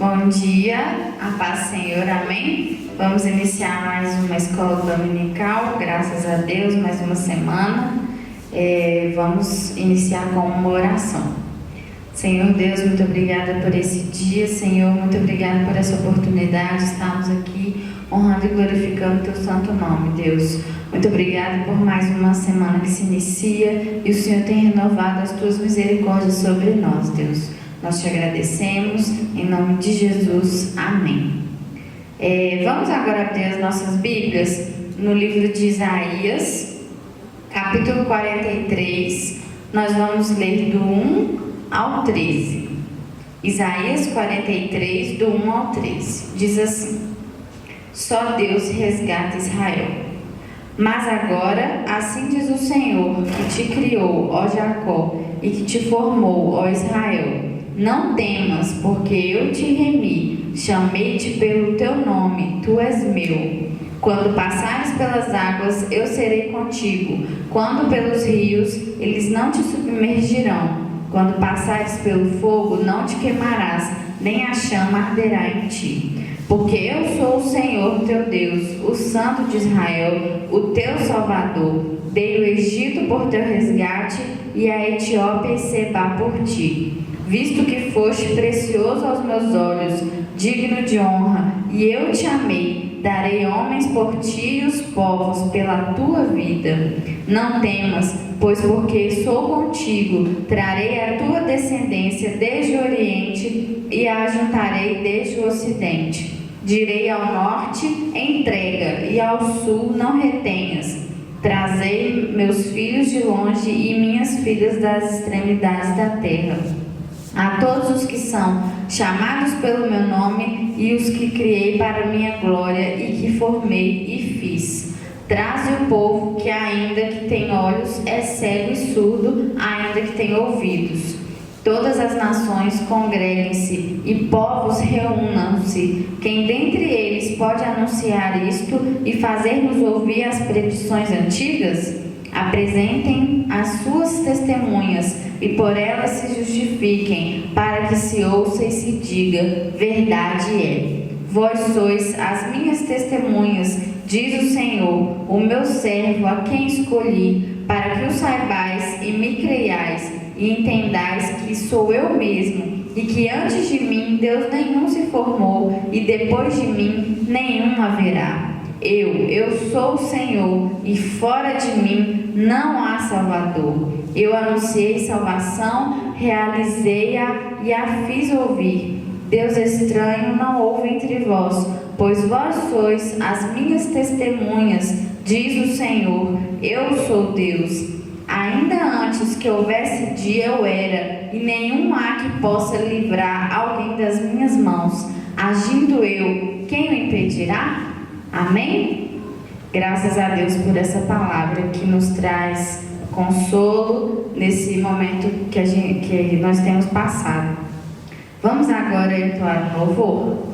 Bom dia, a paz do Senhor, amém? Vamos iniciar mais uma escola dominical, graças a Deus, mais uma semana. Vamos iniciar com uma oração. Senhor Deus, muito obrigada por esse dia, Senhor, muito obrigada por essa oportunidade de estarmos aqui honrando e glorificando o Teu santo nome, Deus. Muito obrigada por mais uma semana que se inicia e o Senhor tem renovado as Tuas misericórdias sobre nós, Deus. Nós te agradecemos, em nome de Jesus, amém. Vamos agora abrir as nossas Bíblias no livro de Isaías, capítulo 43, nós vamos ler do 1 ao 13. Isaías 43, do 1 ao 13, diz assim: Só Deus resgata Israel. Mas agora, assim diz o Senhor, que te criou, ó Jacó, e que te formou, ó Israel: Não temas, porque eu te remi, chamei-te pelo teu nome, tu és meu. Quando passares pelas águas, eu serei contigo. Quando pelos rios, eles não te submergirão. Quando passares pelo fogo, não te queimarás, nem a chama arderá em ti. Porque eu sou o Senhor teu Deus, o Santo de Israel, o teu Salvador. Dei o Egito por teu resgate e a Etiópia e Sebá por ti. Visto que foste precioso aos meus olhos, digno de honra, e eu te amei, darei homens por ti e os povos pela tua vida. Não temas, pois porque sou contigo, trarei a tua descendência desde o Oriente e a ajuntarei desde o Ocidente. Direi ao norte, entrega, e ao sul, não retenhas. Trazei meus filhos de longe e minhas filhas das extremidades da terra. A todos os que são chamados pelo meu nome e os que criei para minha glória e que formei e fiz. Traze o povo que ainda que tem olhos é cego e surdo, ainda que tem ouvidos. Todas as nações congreguem-se e povos reúnam-se. Quem dentre eles pode anunciar isto e fazer-nos ouvir as predições antigas? Apresentem as suas testemunhas e por elas se justifiquem, para que se ouça e se diga: verdade é. Vós sois as minhas testemunhas, diz o Senhor, o meu servo a quem escolhi, para que o saibais e me creiais e entendais que sou eu mesmo, e que antes de mim Deus nenhum se formou, e depois de mim nenhum haverá. Eu sou o Senhor, e fora de mim não há Salvador. Eu anunciei salvação, realizei-a e a fiz ouvir. Deus estranho não houve entre vós, pois vós sois as minhas testemunhas, diz o Senhor, eu sou Deus. Ainda antes que houvesse dia eu era, e nenhum há que possa livrar alguém das minhas mãos. Agindo eu, quem o impedirá? Amém? Graças a Deus por essa palavra que nos traz consolo nesse momento que nós temos passado. Vamos agora entoar o louvor.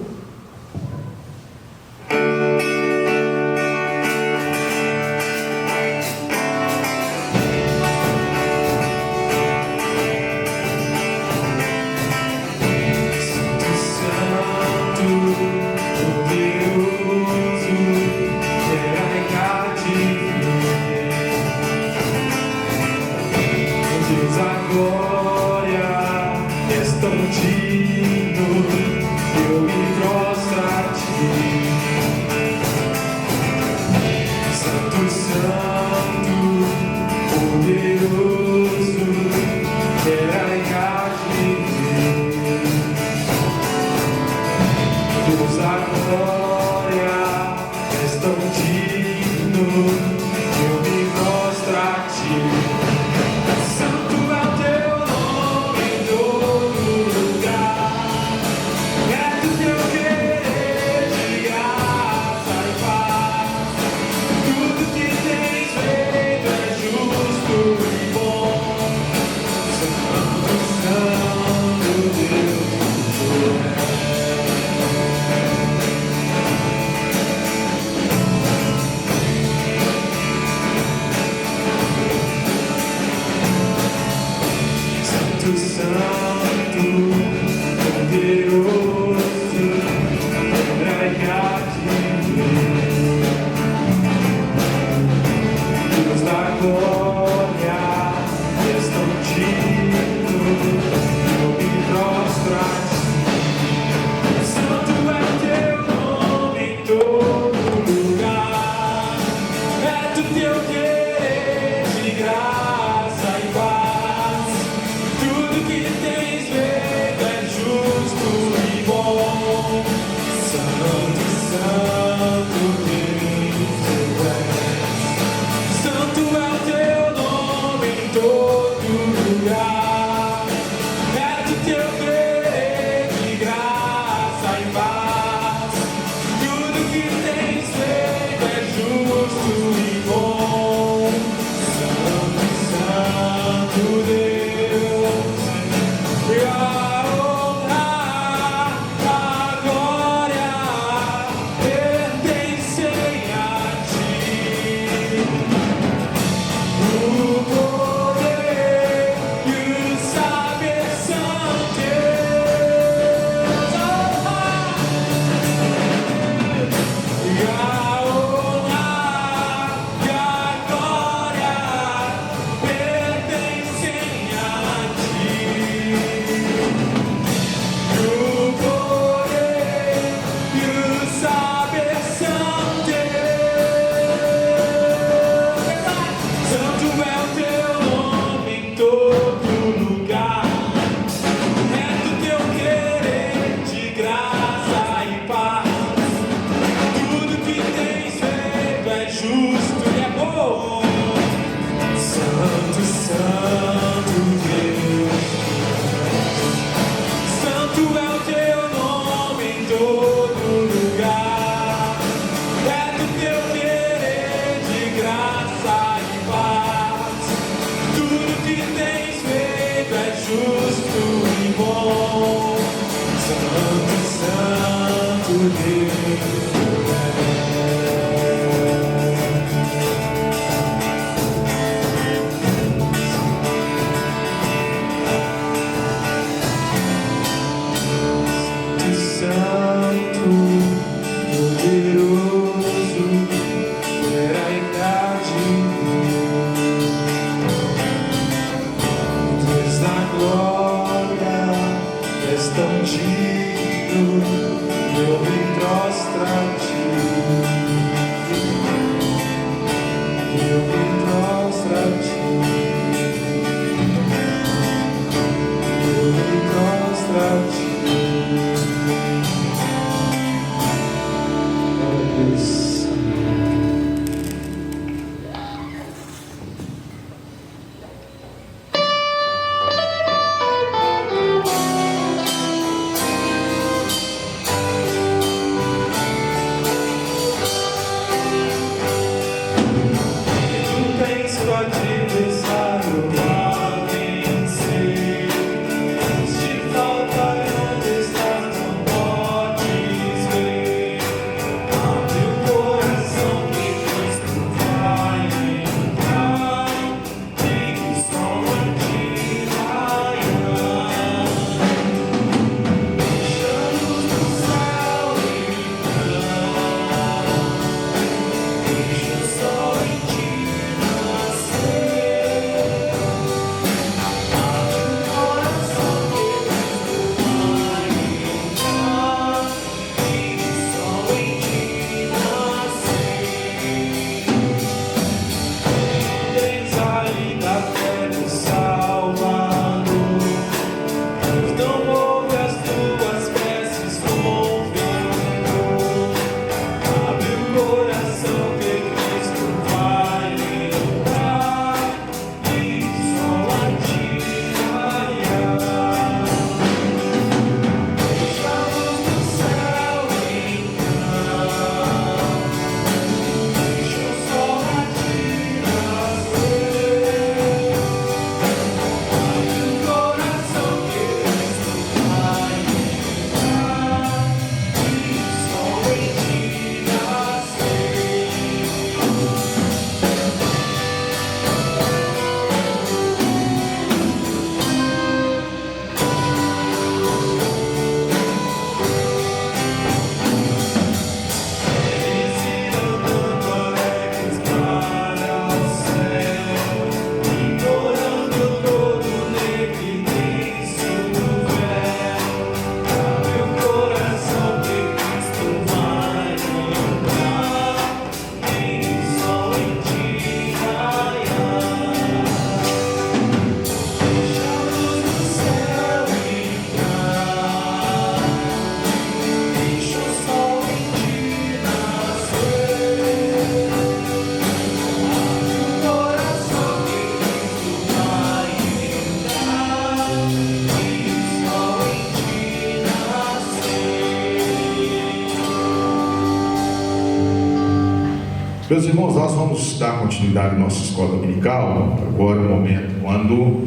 Meus irmãos, nós vamos dar continuidade à nossa escola dominical. Agora é o momento quando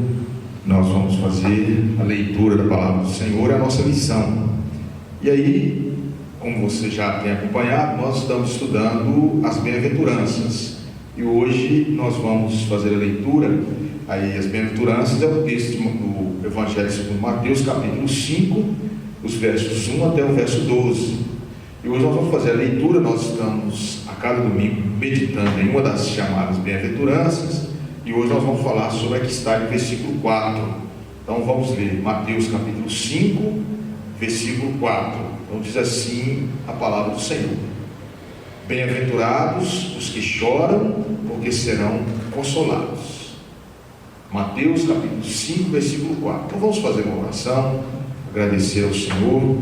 nós vamos fazer a leitura da palavra do Senhor, é a nossa lição. E aí, como você já tem acompanhado, nós estamos estudando as bem-aventuranças. E hoje nós vamos fazer a leitura. Aí, as bem-aventuranças é o texto do Evangelho segundo Mateus, capítulo 5, os versos 1 até o verso 12. E hoje nós vamos fazer a leitura. Nós estamos a cada domingo meditando em uma das chamadas bem-aventuranças, e hoje nós vamos falar sobre a que está em versículo 4. Então vamos ler Mateus capítulo 5, versículo 4. Então diz assim a palavra do Senhor: Bem-aventurados os que choram, porque serão consolados. Mateus capítulo 5, versículo 4. Então vamos fazer uma oração, agradecer ao Senhor,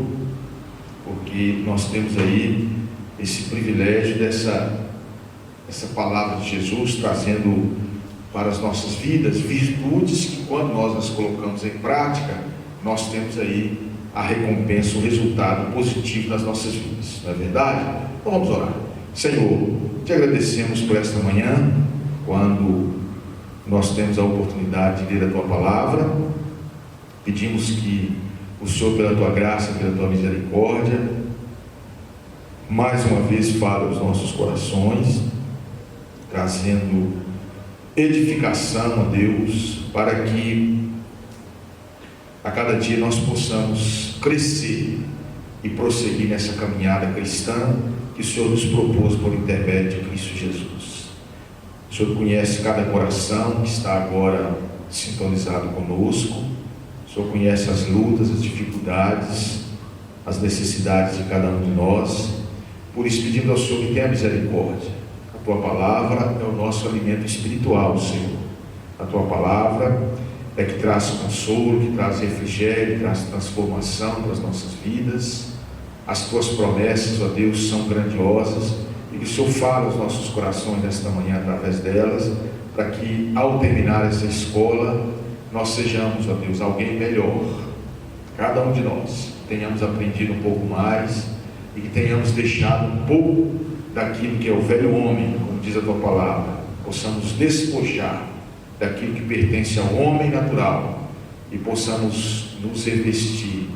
porque nós temos aí esse privilégio dessa palavra de Jesus trazendo para as nossas vidas virtudes que, quando nós as colocamos em prática, nós temos aí a recompensa, o resultado positivo nas nossas vidas, não é verdade? Então vamos orar. Senhor, te agradecemos por esta manhã, quando nós temos a oportunidade de ler a tua palavra. Pedimos que o Senhor, pela tua graça, pela tua misericórdia, mais uma vez fale aos nossos corações, trazendo edificação a Deus, para que a cada dia nós possamos crescer e prosseguir nessa caminhada cristã que o Senhor nos propôs por intermédio de Cristo Jesus. O Senhor conhece cada coração que está agora sintonizado conosco. O Senhor conhece as lutas, as dificuldades, as necessidades de cada um de nós. Por isso pedimos ao Senhor que tenha misericórdia. A tua palavra é o nosso alimento espiritual, Senhor. A tua palavra é que traz consolo, que traz refrigério, que traz transformação para as nossas vidas. As tuas promessas, ó Deus, são grandiosas, e que o Senhor fale aos nossos corações nesta manhã através delas, para que, ao terminar essa escola, nós sejamos, ó Deus, alguém melhor. Cada um de nós tenhamos aprendido um pouco mais, e que tenhamos deixado um pouco daquilo que é o velho homem, como diz a tua palavra. Possamos despojar daquilo que pertence ao homem natural, e possamos nos revestir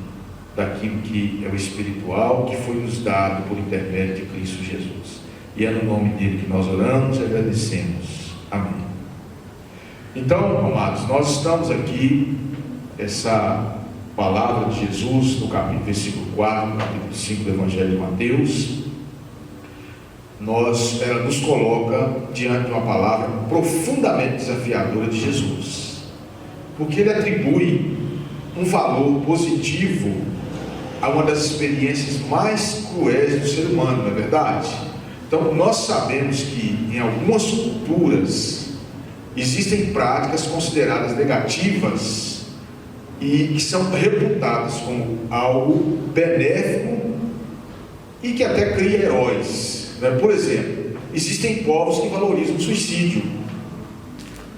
daquilo que é o espiritual, que foi nos dado por intermédio de Cristo Jesus. E é no nome dele que nós oramos e agradecemos. Amém. Então, amados, nós estamos aqui, essa palavra de Jesus, no versículo 4, capítulo 5 do Evangelho de Mateus. Ela nos coloca diante de uma palavra profundamente desafiadora de Jesus, porque ele atribui um valor positivo a uma das experiências mais cruéis do ser humano, não é verdade? Então, nós sabemos que em algumas culturas existem práticas consideradas negativas e que são reputadas como algo benéfico e que até cria heróis, né? Por exemplo, existem povos que valorizam o suicídio,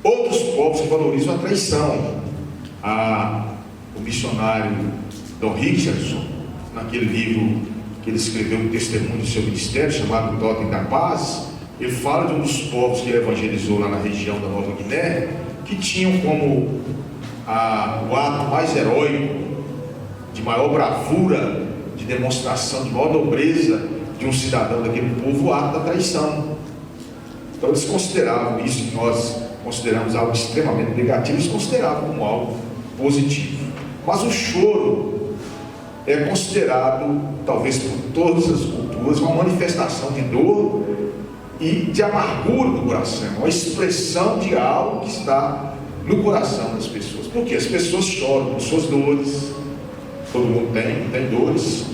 outros povos que valorizam a traição. O missionário Don Richardson, naquele livro que ele escreveu, um testemunho do seu ministério, chamado Totem da Paz, ele fala de um dos povos que ele evangelizou lá na região da Nova Guiné, que tinham como o ato mais heróico, de maior bravura, de demonstração, de maior nobreza de um cidadão daquele povo, o ato da traição. Então eles consideravam isso, que nós consideramos algo extremamente negativo, eles consideravam como algo positivo. Mas o choro é considerado, talvez por todas as culturas, uma manifestação de dor e de amargura do coração, uma expressão de algo que está no coração das pessoas. Porque as pessoas choram por suas dores, todo mundo tem dores,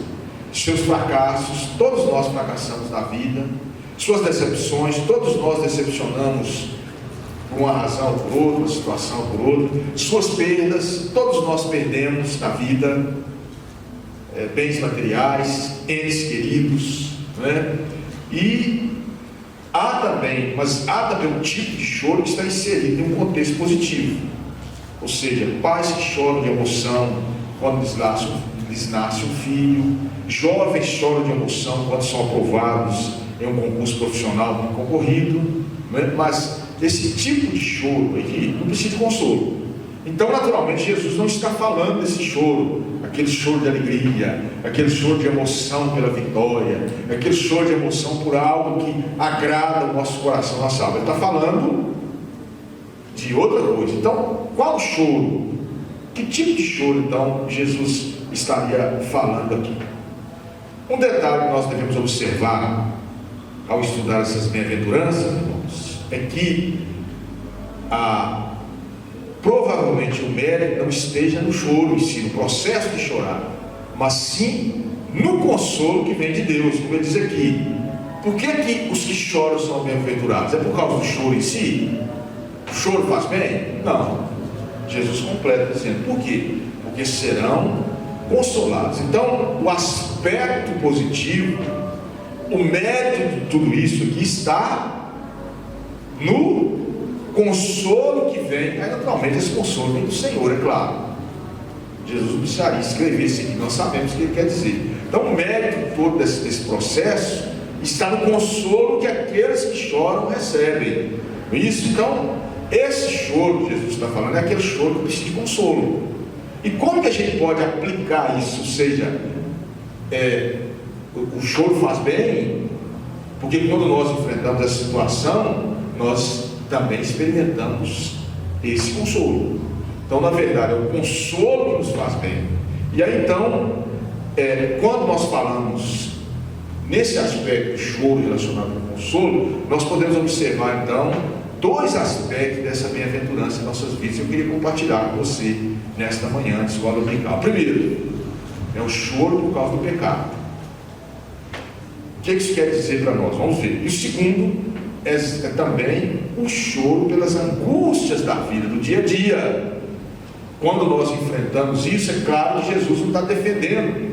seus fracassos, todos nós fracassamos na vida, suas decepções, todos nós decepcionamos por uma razão ou por outra, uma situação ou por outra, suas perdas, todos nós perdemos na vida, bens materiais, entes queridos, né? E há também um tipo de choro que está inserido em um contexto positivo, ou seja, pais que choram de emoção quando lhes nasce um filho, jovens choram de emoção quando são aprovados em um concurso profissional concorrido, né? Mas esse tipo de choro aqui não precisa de consolo. Então, naturalmente, Jesus não está falando desse choro, aquele choro de alegria, aquele choro de emoção pela vitória, aquele choro de emoção por algo que agrada o nosso coração, nossa alma. Ele está falando de outra coisa. Então, qual o choro? Que tipo de choro, então, Jesus estaria falando aqui? Um detalhe que nós devemos observar ao estudar essas bem-aventuranças, irmãos, é que provavelmente o mérito não esteja no choro em si, no processo de chorar, mas sim no consolo que vem de Deus, como ele diz aqui. Por que os que choram são bem-aventurados? É por causa do choro em si? O choro faz bem? Não. Jesus completa dizendo, por quê? Porque serão consolados. Então, o aspecto positivo, o mérito de tudo isso aqui está no consolo que vem. Aí, naturalmente, esse consolo vem do Senhor, é claro. Jesus não precisaria escrever isso aqui, nós sabemos o que ele quer dizer. Então, o mérito todo desse processo está no consolo que aqueles que choram recebem. Isso, então, esse choro que Jesus está falando é aquele choro que precisa de consolo. E como que a gente pode aplicar isso? Ou seja, o choro faz bem, porque quando nós enfrentamos essa situação, nós também experimentamos esse consolo. Então, na verdade, é o consolo que nos faz bem. E aí, então, quando nós falamos nesse aspecto do choro relacionado ao consolo, nós podemos observar, então, dois aspectos dessa bem-aventurança em nossas vidas. Eu queria compartilhar com você nesta manhã de escola dominical. Primeiro, é o choro por causa do pecado. O que isso quer dizer para nós? Vamos ver. E o segundo é também o choro pelas angústias da vida, do dia a dia. Quando nós enfrentamos isso, é claro que Jesus não está defendendo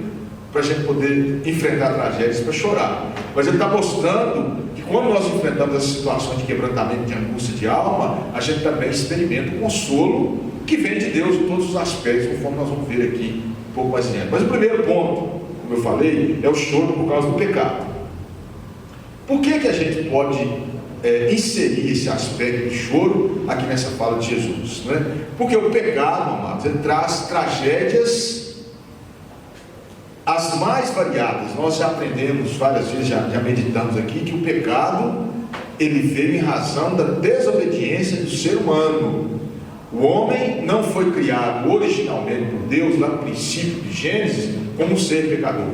para a gente poder enfrentar tragédias para chorar, mas ele está mostrando que quando nós enfrentamos essas situações de quebrantamento, de angústia de alma, a gente também experimenta o consolo que vem de Deus em todos os aspectos, conforme nós vamos ver aqui um pouco mais adiante. Mas o primeiro ponto, como eu falei, é o choro por causa do pecado. Por que a gente pode inserir esse aspecto de choro aqui nessa fala de Jesus, né? Porque o pecado, amados, ele traz tragédias as mais variadas. Nós já aprendemos várias vezes, já meditamos aqui, que o pecado ele veio em razão da desobediência do ser humano. O homem não foi criado originalmente por Deus, lá no princípio de Gênesis, como um ser pecador,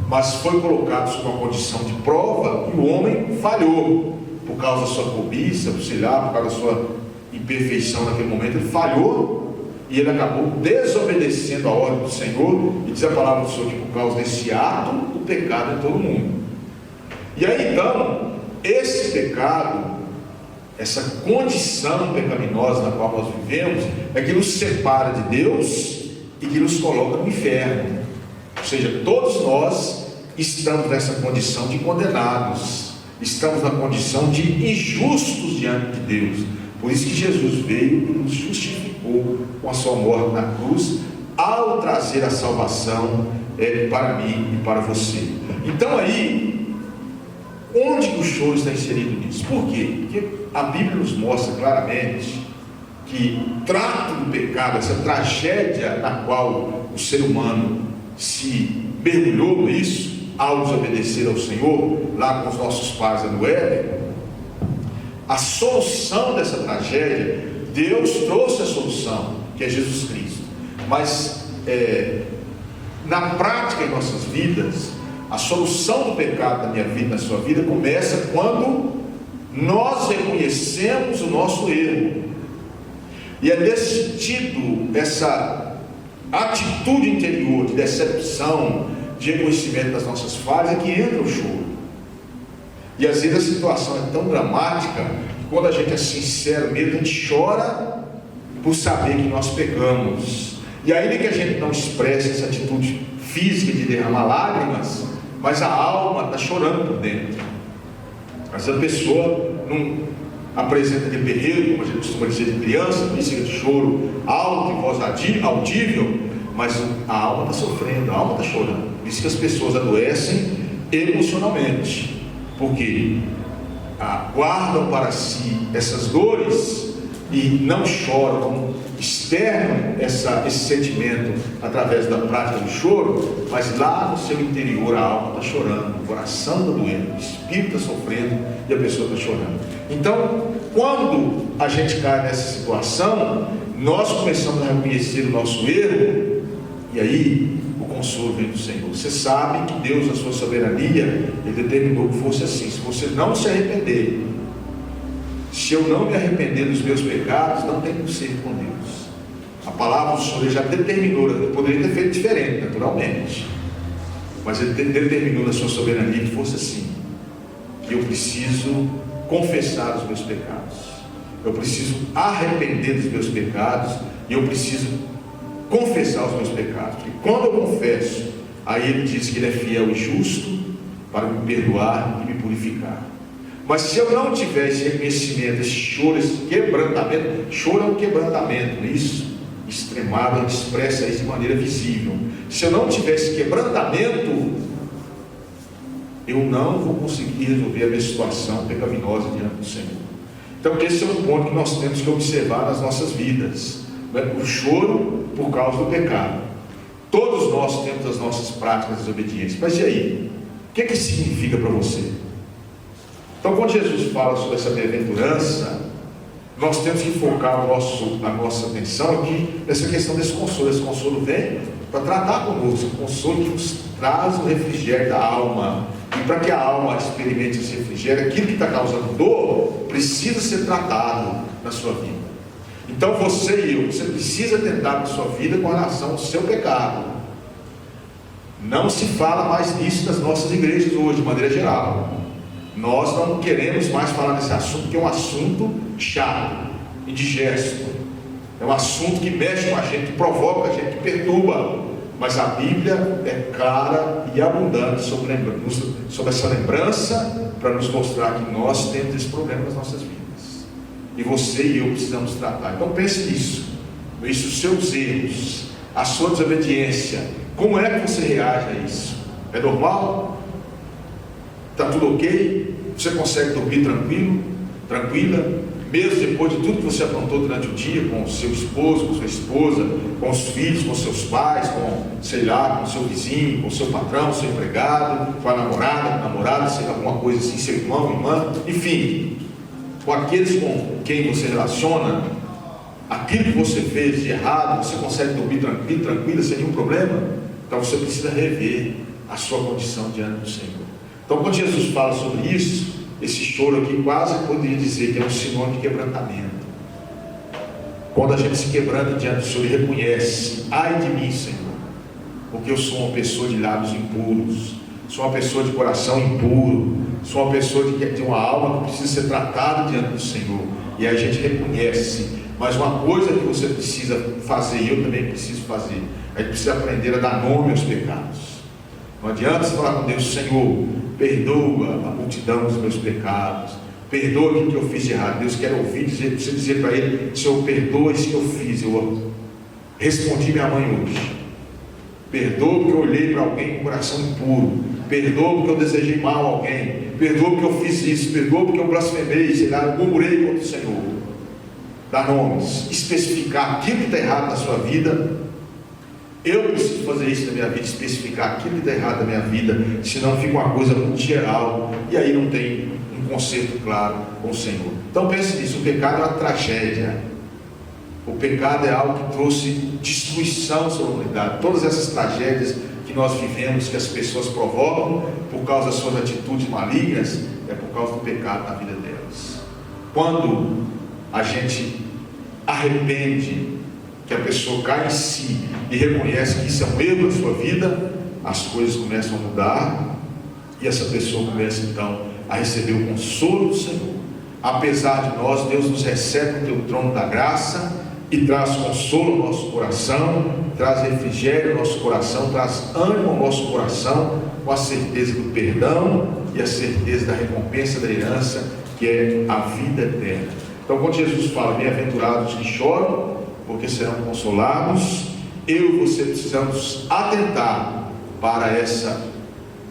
mas foi colocado sob uma condição de prova, e o homem falhou, por causa da sua cobiça, sei lá, por causa da sua imperfeição naquele momento, ele falhou, e ele acabou desobedecendo a ordem do Senhor, e diz a palavra do Senhor que por causa desse ato, o pecado em todo mundo. E aí então, esse pecado, essa condição pecaminosa na qual nós vivemos, é que nos separa de Deus e que nos coloca no inferno. Ou seja, todos nós estamos nessa condição de condenados, estamos na condição de injustos diante de Deus. Por isso que Jesus veio e nos justificou com a sua morte na cruz, ao trazer a salvação para mim e para você. Então aí, onde que o choro está inserido nisso? Por quê? Porque a Bíblia nos mostra claramente que trata do pecado, essa tragédia na qual o ser humano se mergulhou nisso, ao desobedecer ao Senhor, lá com os nossos pais no Éden. A solução dessa tragédia, Deus trouxe a solução, que é Jesus Cristo. Mas na prática em nossas vidas, a solução do pecado na minha vida, na sua vida, começa quando nós reconhecemos o nosso erro. E é nesse sentido, essa atitude interior de decepção, de reconhecimento das nossas falhas, é que entra o choro. E às vezes a situação é tão dramática que quando a gente é sincero mesmo, a gente chora por saber que nós pecamos. E ainda que a gente não expresse essa atitude física de derramar lágrimas, mas a alma está chorando por dentro. Mas a pessoa não apresenta aquele berreiro, como a gente costuma dizer de criança, música de choro alto, em voz audível, mas a alma está sofrendo, a alma está chorando. Por isso que as pessoas adoecem emocionalmente. porque guardam para si essas dores e não choram, externam esse sentimento através da prática do choro, mas lá no seu interior a alma está chorando, o coração está doendo, o espírito está sofrendo e a pessoa está chorando. Então, quando a gente cai nessa situação, nós começamos a reconhecer o nosso erro, e aí o consolo vem do Senhor. Você sabe que Deus, na sua soberania, Ele determinou que fosse assim. Se você não se arrepender, se eu não me arrepender dos meus pecados, não tem conserto com Deus. A palavra do Senhor já determinou. Ele poderia ter feito diferente, naturalmente, mas Ele determinou na sua soberania que fosse assim. Que eu preciso confessar os meus pecados, eu preciso arrepender dos meus pecados, e eu preciso confessar os meus pecados. E quando eu confesso, aí Ele diz que Ele é fiel e justo para me perdoar e me purificar. Mas se eu não tiver esse reconhecimento, esse choro, esse quebrantamento, choro é um quebrantamento, isso, extremado, a gente expressa isso de maneira visível. Se eu não tiver esse quebrantamento, eu não vou conseguir resolver a minha situação pecaminosa diante do Senhor. Então esse é um ponto que nós temos que observar nas nossas vidas, o choro por causa do pecado. Todos nós temos as nossas práticas de desobediência, mas e aí? O que isso significa para você? Então, quando Jesus fala sobre essa bem-aventurança, nós temos que focar a nossa atenção aqui nessa questão desse consolo. Esse consolo vem para tratar conosco, um consolo que nos traz o refrigério da alma. E para que a alma experimente esse refrigério, aquilo que está causando dor precisa ser tratado na sua vida. Então você e eu, você precisa tentar na sua vida com relação ao seu pecado. Não se fala mais nisso nas nossas igrejas hoje, de maneira geral. Nós não queremos mais falar nesse assunto, que é um assunto chato, indigesto. É um assunto que mexe com a gente, que provoca a gente, que perturba. Mas a Bíblia é clara e abundante sobre essa lembrança, para nos mostrar que nós temos esse problema nas nossas vidas. E você e eu precisamos tratar. Então pense nisso. Isso, os seus erros, a sua desobediência. Como é que você reage a isso? É normal? Está tudo ok? Você consegue dormir tranquilo? Tranquila? Mesmo depois de tudo que você aprontou durante o dia, com o seu esposo, com sua esposa, com os filhos, com seus pais, com, sei lá, com o seu vizinho, com o seu patrão, seu empregado, com a namorada, com o namorado, sei lá, alguma coisa assim, seu irmão, irmã, enfim, com aqueles com quem você relaciona, aquilo que você fez de errado, você consegue dormir tranquilo, tranquila, sem nenhum problema? Então você precisa rever a sua condição diante do Senhor. Então, quando Jesus fala sobre isso, esse choro aqui quase poderia dizer que é um sinônimo de quebrantamento. Quando a gente se quebranta diante do Senhor e reconhece: ai de mim, Senhor, porque eu sou uma pessoa de lábios impuros, sou uma pessoa de coração impuro, sou uma pessoa que tem uma alma que precisa ser tratada diante do Senhor. E aí a gente reconhece. Mas uma coisa que você precisa fazer, e eu também preciso fazer, a gente precisa aprender a dar nome aos pecados. Não adianta você falar com Deus: Senhor, perdoa a multidão dos meus pecados, perdoa aquilo que eu fiz de errado. Deus quer ouvir, você dizer para Ele: Senhor, perdoa isso que eu fiz, eu respondi minha mãe hoje, perdoa porque eu olhei para alguém com coração impuro, perdoa porque eu desejei mal a alguém, perdoa porque eu fiz isso, perdoa porque eu blasfemei, sei lá, eu murmurei contra o Senhor. Dar nomes, especificar aquilo que está errado na sua vida. Eu preciso fazer isso na minha vida, especificar aquilo que está errado na minha vida, senão fica uma coisa muito geral, e aí não tem um conserto claro com o Senhor. Então pense nisso: o pecado é uma tragédia. O pecado é algo que trouxe destruição sobre a humanidade. Todas essas tragédias que nós vivemos, que as pessoas provocam por causa das suas atitudes malignas, é por causa do pecado na vida delas. Quando a gente arrepende, que a pessoa cai em si e reconhece que isso é um erro na sua vida, as coisas começam a mudar, e essa pessoa começa então a receber o consolo do Senhor. Apesar de nós, Deus nos recebe no teu trono da graça e traz consolo ao nosso coração, traz refrigério ao nosso coração, traz ânimo ao nosso coração, com a certeza do perdão e a certeza da recompensa da herança, que é a vida eterna. Então, quando Jesus fala: bem-aventurados que choram, porque serão consolados, eu e você precisamos atentar para essa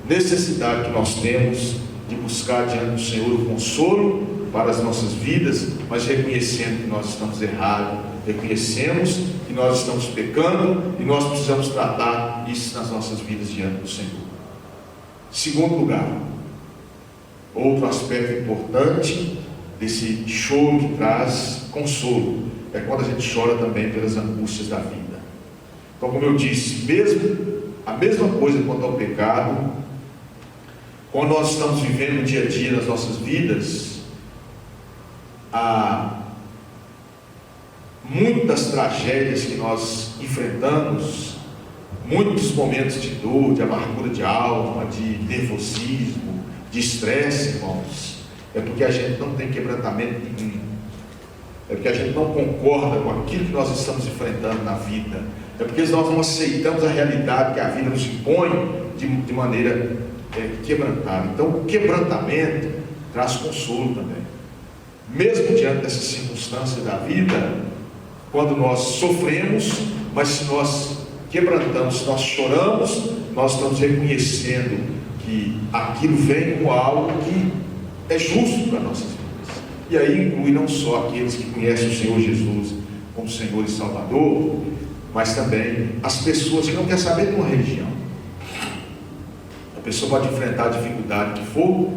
necessidade que nós temos de buscar diante do Senhor o consolo para as nossas vidas, mas reconhecendo que nós estamos errados, reconhecemos que nós estamos pecando e nós precisamos tratar isso nas nossas vidas diante do Senhor. Segundo lugar, outro aspecto importante desse choro que traz consolo é quando a gente chora também pelas angústias da vida. Então, como eu disse, a mesma coisa quanto ao pecado, quando nós estamos vivendo o dia a dia nas nossas vidas, há muitas tragédias que nós enfrentamos, muitos momentos de dor, de amargura de alma, de nervosismo, de estresse, irmãos. É porque a gente não tem quebrantamento nenhum. É porque a gente não concorda com aquilo que nós estamos enfrentando na vida. É porque nós não aceitamos a realidade que a vida nos impõe de maneira quebrantada. Então, o quebrantamento traz consolo também. Mesmo diante dessas circunstâncias da vida, quando nós sofremos, mas se nós quebrantamos, se nós choramos, nós estamos reconhecendo que aquilo vem com algo que é justo para nossas vidas. E aí inclui não só aqueles que conhecem o Senhor Jesus como Senhor e Salvador, mas também as pessoas que não querem saber de uma religião. A pessoa pode enfrentar a dificuldade que for,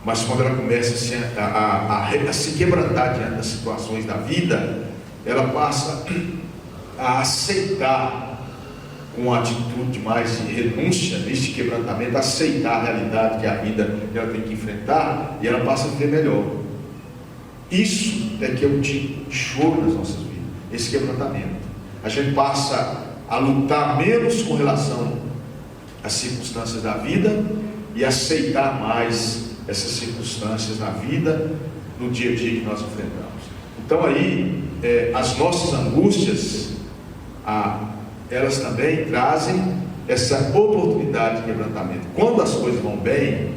mas quando ela começa a se quebrantar diante das situações da vida, ela passa a aceitar, com uma atitude mais de renúncia neste quebrantamento, aceitar a realidade que a vida ela tem que enfrentar, e ela passa a viver melhor. Isso é que é o tipo de choro nas nossas vidas, esse quebrantamento. A gente passa a lutar menos com relação às circunstâncias da vida e aceitar mais essas circunstâncias na vida, no dia a dia que nós enfrentamos. Então aí, as nossas angústias, elas também trazem essa oportunidade de quebrantamento. Quando as coisas vão bem,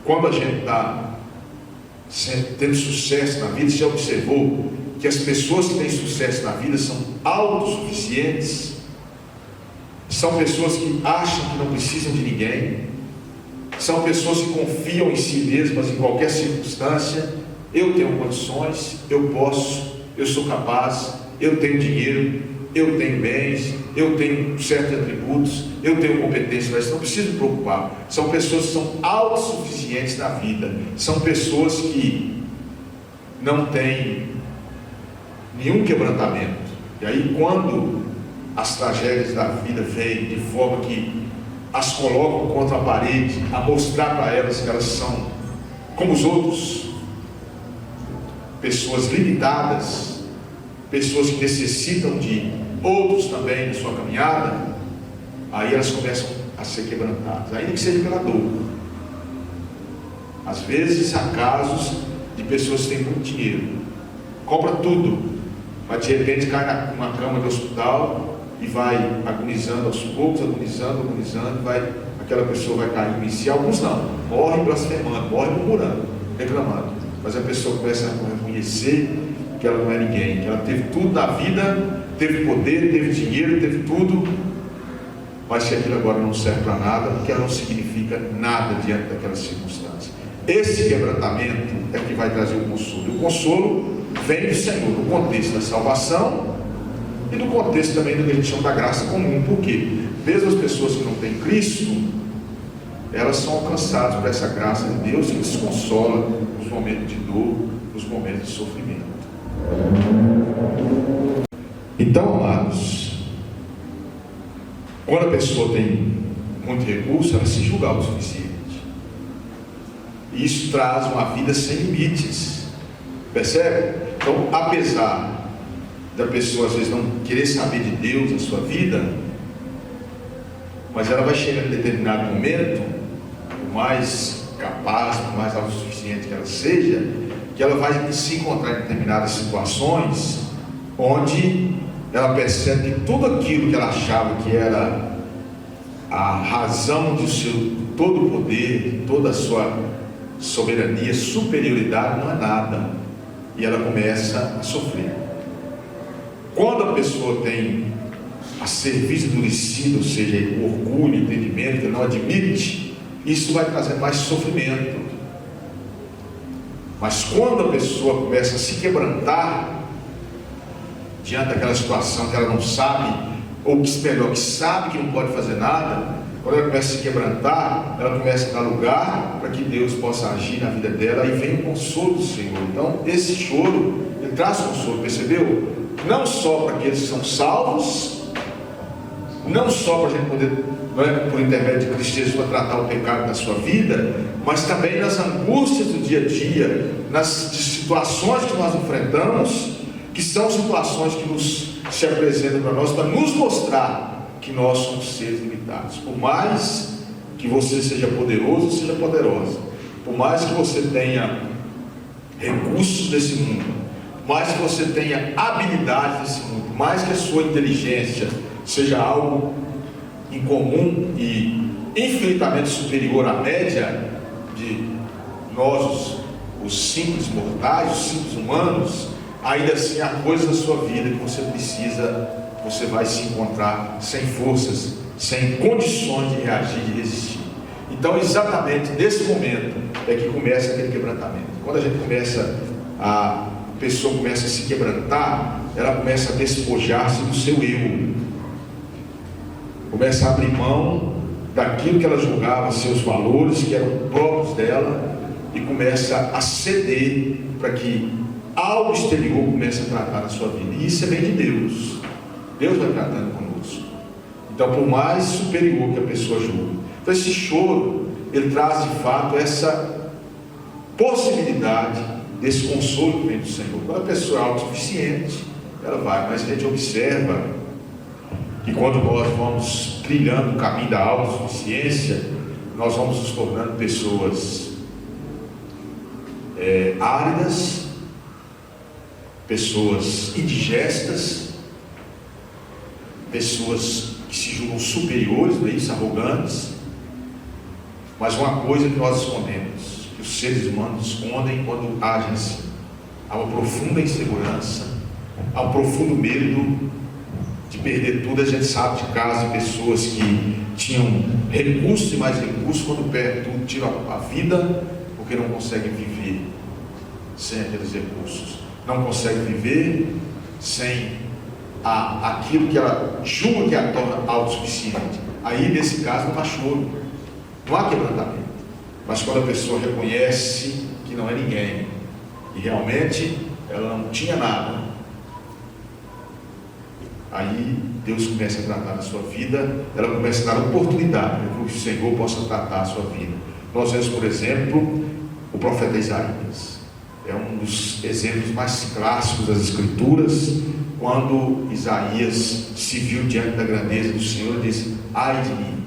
quando a gente está tendo sucesso na vida, você já observou que as pessoas que têm sucesso na vida são autossuficientes, são pessoas que acham que não precisam de ninguém, são pessoas que confiam em si mesmas em qualquer circunstância. Eu tenho condições, eu posso, eu sou capaz, eu tenho dinheiro, eu tenho bens, eu tenho certos atributos, eu tenho competência, mas não preciso me preocupar. São pessoas que são autossuficientes na vida, são pessoas que não têm nenhum quebrantamento. E aí, quando as tragédias da vida vêm de forma que as colocam contra a parede, a mostrar para elas que elas são como os outros, pessoas limitadas, pessoas que necessitam de outros também na sua caminhada, aí elas começam a ser quebrantadas, ainda que seja pela dor. Às vezes há casos de pessoas que têm muito dinheiro, compra tudo, mas de repente cai numa cama de hospital e vai agonizando aos poucos, agonizando, aquela pessoa vai cair em si. Alguns não, morrem blasfemando, morrem murmurando, reclamando, mas a pessoa começa a reconhecer que ela não é ninguém, que ela teve tudo na vida, teve poder, teve dinheiro, teve tudo, mas que aquilo agora não serve para nada, porque ela não significa nada diante daquela circunstância. Esse quebrantamento é que vai trazer o consolo. E o consolo vem do Senhor, no contexto da salvação e no contexto também do que a gente chama da graça comum. Por quê? Mesmo as pessoas que não têm Cristo, elas são alcançadas por essa graça de Deus que nos consola nos momentos de dor, nos momentos de sofrimento. Então, amados, quando a pessoa tem muito recurso, ela se julga autossuficiente. E isso traz uma vida sem limites. Percebe? Então, apesar da pessoa às vezes não querer saber de Deus na sua vida, mas ela vai chegar em determinado momento, por mais capaz, por mais autossuficiente que ela seja, que ela vai se encontrar em determinadas situações onde ela percebe que tudo aquilo que ela achava que era a razão de seu todo o poder, toda a sua soberania, superioridade, não é nada, e ela começa a sofrer. Quando a pessoa tem a cerviz endurecida, ou seja, o orgulho, o entendimento, que não admite isso vai trazer mais sofrimento. Mas quando a pessoa começa a se quebrantar diante daquela situação que ela não sabe, ou melhor, que sabe que não pode fazer nada, quando ela começa a se quebrantar, ela começa a dar lugar para que Deus possa agir na vida dela, e vem o consolo do Senhor. Então esse choro, ele traz consolo, percebeu? Não só para aqueles que são salvos, não só para a gente poder, não é, por intermédio de Cristo Jesus, para tratar o pecado na sua vida, mas também nas angústias do dia a dia, nas situações que nós enfrentamos, que são situações que se apresentam para nós, para nos mostrar que nós somos seres limitados. Por mais que você seja poderoso ou seja poderosa, por mais que você tenha recursos desse mundo, por mais que você tenha habilidades desse mundo, por mais que a sua inteligência seja algo incomum e infinitamente superior à média de nós, os simples mortais, os simples humanos, ainda assim há coisas na sua vida que você vai se encontrar sem forças, sem condições de reagir, de resistir. Então exatamente nesse momento é que começa aquele quebrantamento. Quando a pessoa começa a se quebrantar, ela começa a despojar-se do seu eu, começa a abrir mão daquilo que ela julgava seus valores, que eram próprios dela, e começa a ceder para que algo exterior comece a tratar na sua vida. E isso é bem de Deus. Deus vai tratando conosco. Então, por mais superior que a pessoa julgue, então esse choro, ele traz de fato essa possibilidade desse consolo que vem do Senhor. Quando a pessoa é autossuficiente, ela vai, mas a gente observa que quando nós vamos trilhando o caminho da autossuficiência, nós vamos nos tornando pessoas áridas, pessoas indigestas, pessoas que se julgam superiores, não é isso? Arrogantes. Mas uma coisa que nós escondemos, que os seres humanos escondem quando agem assim: há uma profunda insegurança, há um profundo medo de perder tudo. A gente sabe de casos de pessoas que tinham recursos e mais recursos, quando perdem tudo, tiram a vida, porque não conseguem viver sem aqueles recursos, não conseguem viver sem aquilo que ela julga que a torna autossuficiente. Aí nesse caso não há choro, não há quebrantamento. Mas quando a pessoa reconhece que não é ninguém e realmente ela não tinha nada, aí Deus começa a tratar da sua vida, ela começa a dar oportunidade para que o Senhor possa tratar a sua vida. Nós vemos, por exemplo, o profeta Isaías. É um dos exemplos mais clássicos das Escrituras, quando Isaías se viu diante da grandeza do Senhor e disse: ai de mim,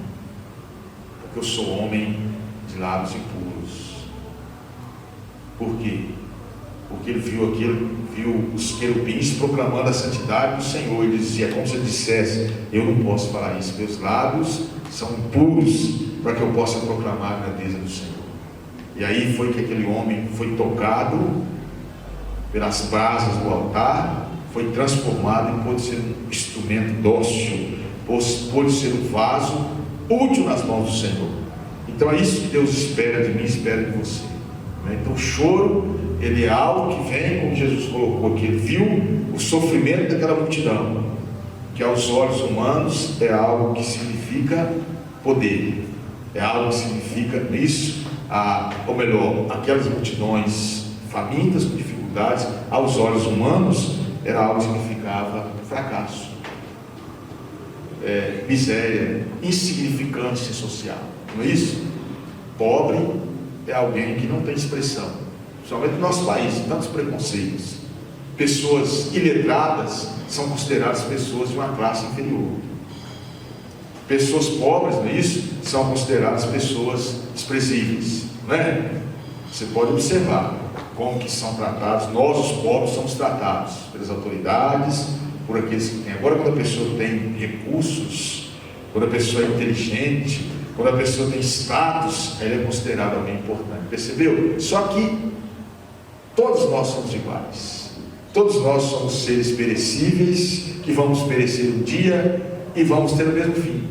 porque eu sou homem de lábios impuros. Por quê? Porque ele viu os querubins proclamando a santidade do Senhor. Ele dizia, como se ele dissesse: eu não posso falar isso, meus lábios são impuros para que eu possa proclamar a grandeza do Senhor. E aí foi que aquele homem foi tocado pelas brasas do altar, foi transformado e pôde ser um instrumento dócil, pôde ser um vaso útil nas mãos do Senhor. Então é isso que Deus espera de mim, espera de você. Então o choro, ele é algo que vem, como Jesus colocou aqui, ele viu o sofrimento daquela multidão, que aos olhos humanos é algo que significa poder, é algo que significa isso, ou melhor, aquelas multidões famintas, com dificuldades, aos olhos humanos era algo que significava fracasso, miséria, insignificância social, não é isso? Pobre é alguém que não tem expressão, principalmente no nosso país, tantos preconceitos. Pessoas iletradas são consideradas pessoas de uma classe inferior. Pessoas pobres, não é isso? São consideradas pessoas desprezíveis, não é? Você pode observar como que são tratados. Nós, os pobres, somos tratados pelas autoridades, por aqueles que têm. Agora, quando a pessoa tem recursos, quando a pessoa é inteligente, quando a pessoa tem status, ela é considerada alguém importante. Percebeu? Só que todos nós somos iguais. Todos nós somos seres perecíveis, que vamos perecer um dia e vamos ter o mesmo fim.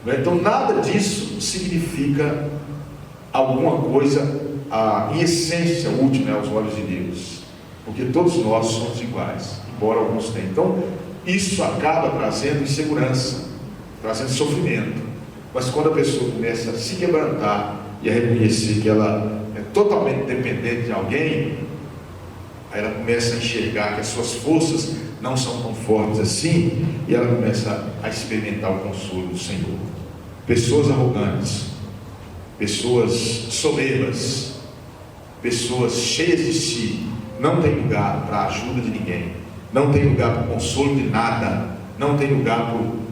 Então nada disso significa alguma coisa em essência útil, aos olhos de Deus, porque todos nós somos iguais, embora alguns tenham. Então isso acaba trazendo insegurança, trazendo sofrimento. Mas quando a pessoa começa a se quebrantar e a reconhecer que ela é totalmente dependente de alguém, aí ela começa a enxergar que as suas forças não são tão fortes assim, e ela começa a experimentar o consolo do Senhor. Pessoas arrogantes, pessoas soberbas, pessoas cheias de si, não tem lugar para a ajuda de ninguém, não tem lugar para o consolo de nada, não tem lugar para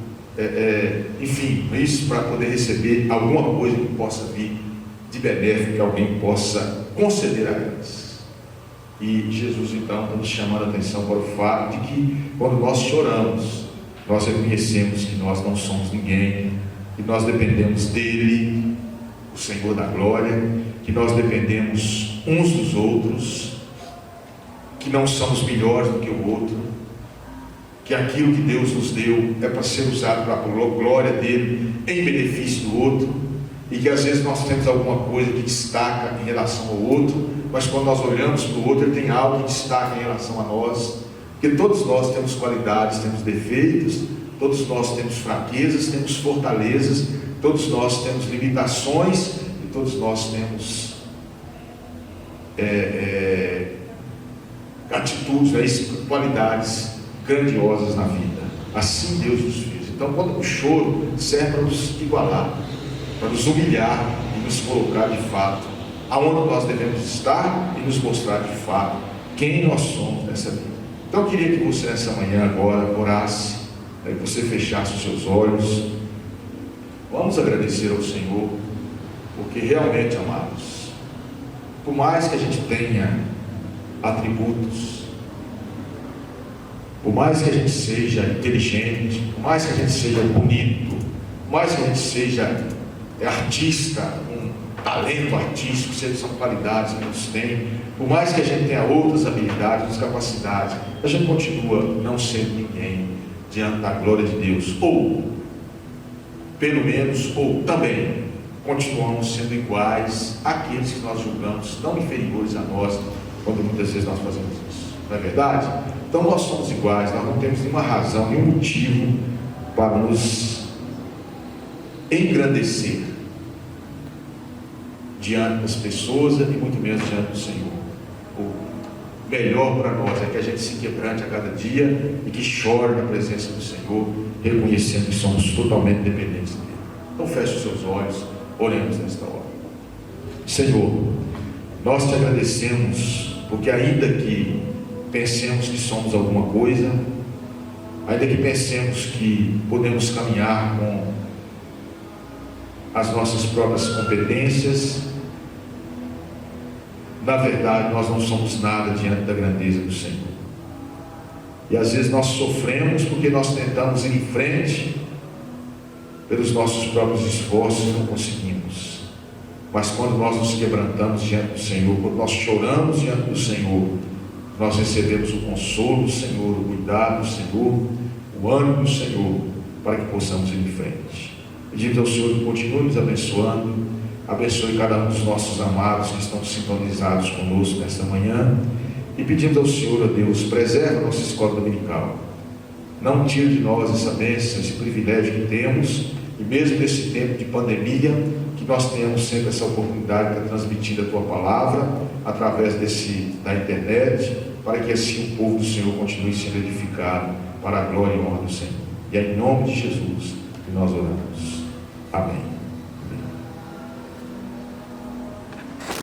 enfim, isso, para poder receber alguma coisa que possa vir de benéfico, que alguém possa conceder a elas. E Jesus então está nos chamando a atenção para o fato de que quando nós choramos, nós reconhecemos que nós não somos ninguém, que nós dependemos dele, o Senhor da glória, que nós dependemos uns dos outros, que não somos melhores do que o outro, que aquilo que Deus nos deu é para ser usado para a glória dele, em benefício do outro, e que às vezes nós temos alguma coisa que destaca em relação ao outro, mas quando nós olhamos para o outro, ele tem algo que destaca em relação a nós, porque todos nós temos qualidades, temos defeitos, todos nós temos fraquezas, temos fortalezas, todos nós temos limitações, e todos nós temos atitudes, qualidades grandiosas na vida. Assim Deus nos fez. Então, quando o choro serve para nos igualar, para nos humilhar e nos colocar de fato aonde nós devemos estar e nos mostrar de fato quem nós somos nessa vida. Então eu queria que você nessa manhã agora orasse, que você fechasse os seus olhos. Vamos agradecer ao Senhor, porque realmente, amados, por mais que a gente tenha atributos, por mais que a gente seja inteligente, por mais que a gente seja bonito, por mais que a gente seja artista, um talento artístico, são qualidades que a gente tem, por mais que a gente tenha outras habilidades, capacidades, a gente continua não sendo ninguém diante da glória de Deus, ou pelo menos, ou também continuamos sendo iguais àqueles que nós julgamos não inferiores a nós, quando muitas vezes nós fazemos isso, não é verdade? Então nós somos iguais, nós não temos nenhuma razão, nenhum motivo para nos engrandecer diante das pessoas e muito menos diante do Senhor. O melhor para nós é que a gente se quebrante a cada dia e que chore na presença do Senhor, reconhecendo que somos totalmente dependentes dele. Então feche os seus olhos, oremos nesta hora. Senhor, nós te agradecemos, porque ainda que pensemos que somos alguma coisa, ainda que pensemos que podemos caminhar com as nossas próprias competências, na verdade nós não somos nada diante da grandeza do Senhor. E às vezes nós sofremos porque nós tentamos ir em frente pelos nossos próprios esforços e não conseguimos. Mas quando nós nos quebrantamos diante do Senhor, quando nós choramos diante do Senhor, nós recebemos o consolo do Senhor, o cuidado do Senhor, o ânimo do Senhor, para que possamos ir em frente. Pedimos ao Senhor que continue nos abençoando, abençoe cada um dos nossos amados que estão sintonizados conosco nesta manhã, e pedimos ao Senhor, ó Deus, preserve a nossa escola dominical, não tire de nós essa bênção, esse privilégio que temos, e mesmo nesse tempo de pandemia, que nós tenhamos sempre essa oportunidade de estar transmitindo a Tua Palavra, através da internet, para que assim o povo do Senhor continue sendo edificado para a glória e honra do Senhor. E é em nome de Jesus que nós oramos. Amém.